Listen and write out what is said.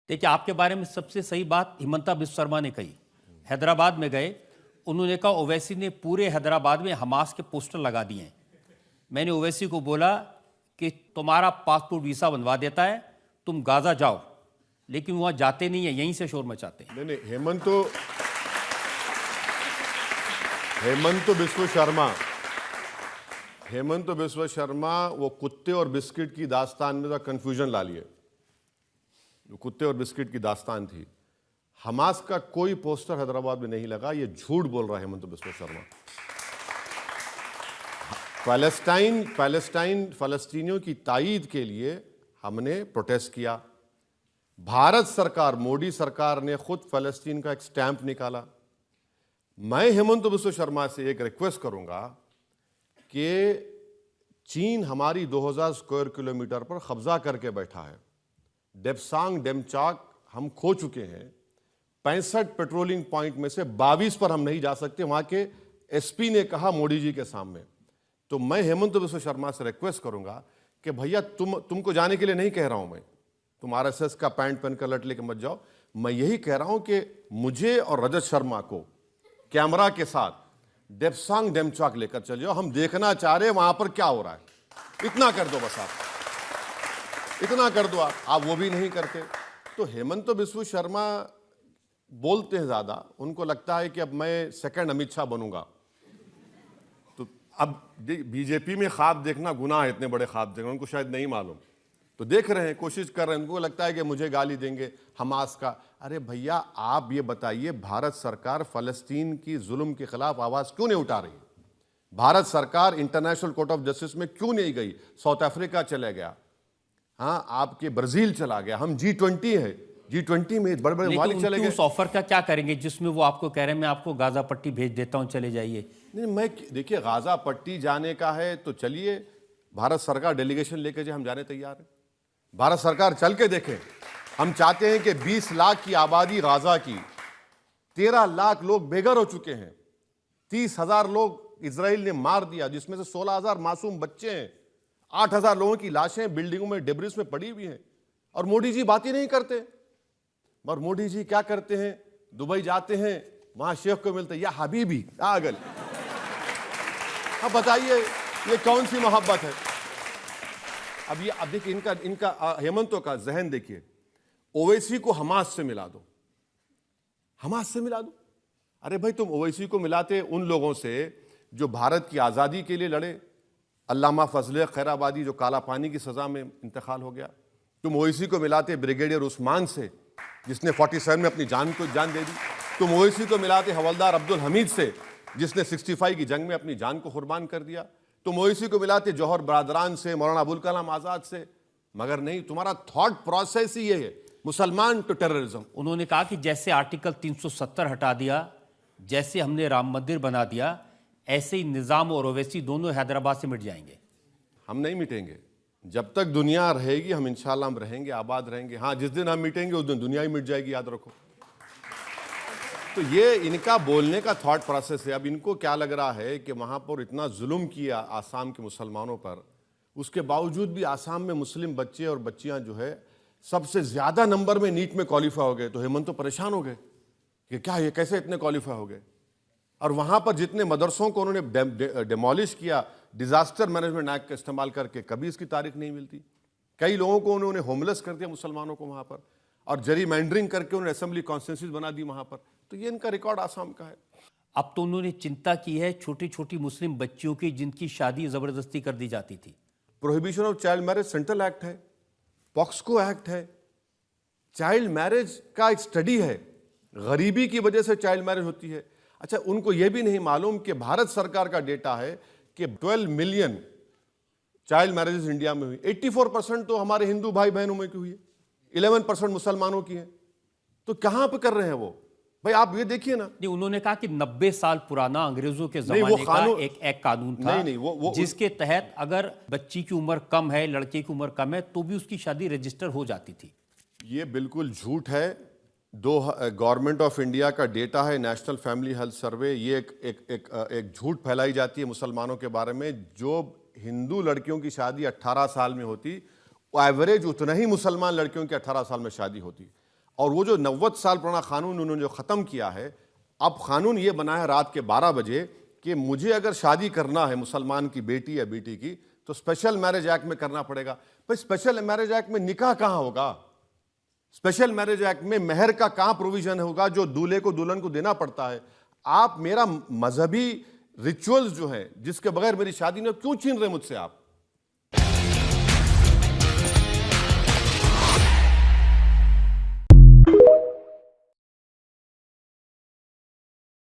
देखिए, आपके बारे में सबसे सही बात हिमंता बिस्वा शर्मा ने कही। हैदराबाद में गए, उन्होंने कहा ओवैसी ने पूरे हैदराबाद में हमास के पोस्टर लगा दिए हैं। मैंने ओवैसी को बोला कि तुम्हारा पासपोर्ट वीसा बनवा देता है, तुम गाजा जाओ, लेकिन वहां जाते नहीं है, यहीं से शोर मचाते हैं। नहीं, हेमंत बिस्वा शर्मा वो कुत्ते और बिस्किट की दास्तान में कंफ्यूजन ला लिए। कुत्ते और बिस्किट की दास्तान थी। हमास का कोई पोस्टर हैदराबाद में नहीं लगा, ये झूठ बोल रहा है हेमंत बिस्वा शर्मा। फलस्तीनियों की ताईद के लिए हमने प्रोटेस्ट किया। भारत सरकार, मोदी सरकार ने खुद फलस्तीन का एक स्टैंप निकाला। मैं हेमंत बिस्वा शर्मा से एक रिक्वेस्ट करूंगा कि चीन हमारी 2000 स्क्वायर किलोमीटर पर कब्जा करके बैठा है। डेप्सांग डेमचाक हम खो चुके हैं। 65 पेट्रोलिंग पॉइंट में से 22 पर हम नहीं जा सकते, वहां के एसपी ने कहा मोदी जी के सामने। तो मैं हेमंत बिस्वा शर्मा से रिक्वेस्ट करूंगा कि भैया तुमको जाने के लिए नहीं कह रहा हूं मैं, तुम आरएसएस का पैंट पहनकर लट लेके मत जाओ। मैं यही कह रहा हूं कि मुझे और रजत शर्मा को कैमरा के साथ डेप्सांग डेमचाक लेकर चल जाओ। हम देखना चाह रहे हैं वहां पर क्या हो रहा है। इतना कर दो बस, आप इतना कर दो। आप वो भी नहीं करते। तो हेमंत बिस्वा शर्मा बोलते हैं ज्यादा, उनको लगता है कि अब मैं सेकंड अमित शाह बनूंगा। तो अब बीजेपी में ख्वाब देखना गुनाह है, इतने बड़े ख्वाब देखना उनको शायद नहीं मालूम। तो देख रहे हैं, कोशिश कर रहे हैं, उनको लगता है कि मुझे गाली देंगे हमास का। अरे भैया, आप ये बताइए, भारत सरकार फलस्तीन की जुल्म के खिलाफ आवाज क्यों नहीं उठा रही? भारत सरकार इंटरनेशनल कोर्ट ऑफ जस्टिस में क्यों नहीं गई? साउथ अफ्रीका चले गया, हाँ, आपके ब्राजील चला गया। हम G20 है, G20 में बड़े बड़े मालिक चले गए। उस ऑफर का क्या करेंगे जिसमें वो आपको कह रहे हैं मैं आपको गाजा पट्टी भेज देता हूं, चले जाइए? नहीं, मैं देखिए, गाजा पट्टी जाने का है तो चलिए, भारत सरकार डेलीगेशन लेके जाए, हम जाने तैयार हैं। भारत सरकार चल के देखें। हम चाहते हैं कि 20 लाख की आबादी गाजा की, 13 लाख लोग बेघर हो चुके हैं, 30,000 लोग इजराइल ने मार दिया, जिसमें से 16,000 मासूम बच्चे हैं, 8,000 लोगों की लाशें बिल्डिंगों में डेब्रिस में पड़ी हुई हैं, और मोदी जी बात ही नहीं करते। और मोदी जी क्या करते हैं? दुबई जाते हैं, वहां शेख को मिलते हैं, या हबीबी आगल। अब बताइए, ये कौन सी मोहब्बत है? अब देखिए, इनका हेमंतों का जहन देखिए। ओवैसी को हमास से मिला दो, हमास से मिला दो। अरे भाई, तुम ओवैसी को मिलाते उन लोगों से जो भारत की आजादी के लिए लड़े। अल्लामा फजले खैराबादी जो काला पानी की सजा में इंतकाल हो गया। तुम ओवैसी को मिलाते ब्रिगेडियर उस्मान से, जिसने 47 में अपनी जान दे दी। तुम ओवैसी को मिलाते हवलदार अब्दुल हमीद से, जिसने 65 की जंग में अपनी जान को कुर्बान कर दिया। तुम ओवैसी को मिलाते जौहर बरादरान से, मौलाना अबुल कलाम आजाद से। मगर नहीं, तुम्हारा थॉट प्रोसेस ही ये है, मुसलमान टू टेररिज्म। उन्होंने कहा कि जैसे आर्टिकल 370 हटा दिया, जैसे हमने राम मंदिर बना दिया, ऐसे ही निजाम और ओवैसी दोनों हैदराबाद से मिट जाएंगे। हम नहीं मिटेंगे। जब तक दुनिया रहेगी, हम इंशाल्लाह हम रहेंगे, आबाद रहेंगे। हाँ, जिस दिन हम मिटेंगे उस दिन दुनिया ही मिट जाएगी, याद रखो। तो ये इनका बोलने का थॉट प्रोसेस है। अब इनको क्या लग रहा है कि वहां पर इतना जुल्म किया आसाम के मुसलमानों पर, उसके बावजूद भी आसाम में मुस्लिम बच्चे और बच्चियां जो है सबसे ज्यादा नंबर में नीट में क्वालिफाई हो गए। तो हेमंत तो परेशान हो गए कि क्या ये कैसे इतने क्वालिफाई हो गए। और वहां पर जितने मदरसों को उन्होंने डिमोलिश किया डिजास्टर मैनेजमेंट एक्ट का इस्तेमाल करके, कभी इसकी तारीख नहीं मिलती। कई लोगों को उन्होंने होमलेस कर दिया, मुसलमानों को वहां पर, और जरीमैंडरिंग करके उन्होंने असेंबली कॉन्स्टिट्यूंसीज बना दी वहां पर। तो ये इनका रिकॉर्ड आसाम का है। अब तो उन्होंने चिंता की है छोटी छोटी मुस्लिम बच्चियों की, जिनकी शादी जबरदस्ती कर दी जाती थी। Prohibition of child marriage central act है, पॉक्सको एक्ट है। चाइल्ड मैरिज का एक स्टडी है, गरीबी की वजह से चाइल्ड मैरिज होती है। अच्छा, उनको यह भी नहीं मालूम कि भारत सरकार का डेटा है कि 12 मिलियन चाइल्ड मैरिजेस इंडिया में हुई। 84% तो हमारे हिंदू भाई बहनों में की हुई है, 11% मुसलमानों की है। तो कहां पे कर रहे हैं वो? भाई आप ये देखिए ना। नहीं, उन्होंने कहा कि 90 साल पुराना अंग्रेजों के जमाने का एक कानून था, नहीं, जिसके तहत अगर बच्ची की उम्र कम है, लड़के की उम्र कम है, तो भी उसकी शादी रजिस्टर हो जाती थी। ये बिल्कुल झूठ है। गवर्नमेंट ऑफ इंडिया का डेटा है, नेशनल फैमिली हेल्थ सर्वे। ये एक झूठ फैलाई जाती है मुसलमानों के बारे में। जो हिंदू लड़कियों की शादी 18 साल में होती, एवरेज उतना ही मुसलमान लड़कियों की 18 साल में शादी होती। और वो जो 90 साल पुराना कानून उन्होंने जो ख़त्म किया है, अब कानून ये बना है रात के 12 बजे कि मुझे अगर शादी करना है मुसलमान की बेटी या बेटी की तो स्पेशल मैरिज एक्ट में करना पड़ेगा। भाई स्पेशल मैरिज एक्ट में निकाह कहाँ होगा? स्पेशल मैरिज एक्ट में मेहर का कहाँ प्रोविजन होगा जो दूल्हे को दुल्हन को देना पड़ता है? आप मेरा मजहबी रिचुअल्स जो है जिसके बगैर मेरी शादी नहीं, क्यों छीन रहे मुझसे आप?